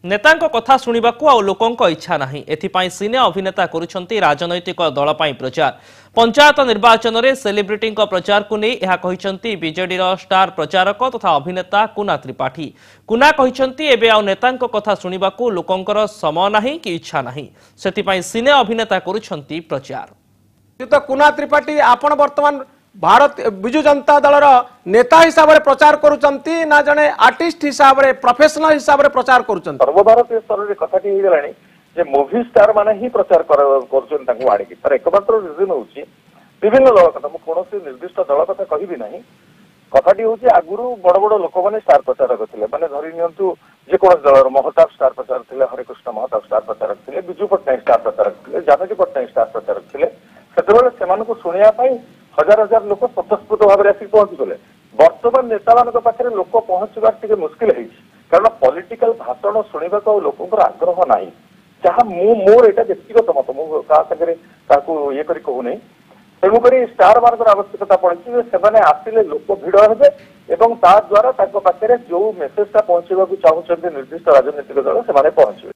नेतांको कथा शुणिबाकू आ लोकंको इच्छा नाही एथिपाई सिने अभिनेता करुछंती राजनैतिक दल पाई प्रचार पंचायत निर्वाचन में सेलिब्रिटी प्रचार को नहीं यह कहिसंती बीजेडी स्टार प्रचारक तथा अभिनेता कुना त्रिपाठी। कुना कहिसंती एबे आ नेतांको कथा शुणिबाकू लोकंकर समय नाही कि इच्छा नाही सेथिपाई सिने अभिनेता करुछंती प्रचार। तो कुना त्रिपाठी आपण वर्तमान भारत विजु जनता दलर नेता हिसाब से प्रचार करुचंती ना जने आर्टिस्ट हिसाब से प्रोफेशनल हिसाब से प्रचार करुचंती। सर्वभारतीय स्तर में कथाटी हो गलानी जे मूवी स्टार माने ही प्रचार करुचंती तांको आडिकी तर एकमात्र रीजन होची विभिन्न दल कथा मु कोनोसी निर्दिष्ट दल कथा कहिबी नाही कथाटी होची आगुरु बड़ बड़ लोक माने स्टार प्रचारक थिले माने धरि नियंतु जे कोन दलर महताब स्टार प्रचारक थिले हरिकृष्ण महताब स्टार प्रचारक थिले बिजु पट्टनायक स्टार प्रचारक थिले जानकी पट्टनायक स्टार प्रचारक थिले सेतेबेले सेमानको सुनिया पई हजार हजार लोक स्वतःस्फूर्त भाव में आसिक पहुंचुले। वर्तमान नेता मान पाखे लोक पहुंचबार टे मुस्किल है कारण पॉलिटिकल भाषण शुणा लोक आग्रह ना जहाँ मोर यहाँ व्यक्तिगत मत मुझे ये कहूनी तेणुक स्टार मान आवश्यकता पड़ी से आसिले लोक भिड़ हे द्वारा पाखे जो मेसेजटा पहुंचा चाहते निर्दिष्ट राजनीतिक दल से पहुंचे।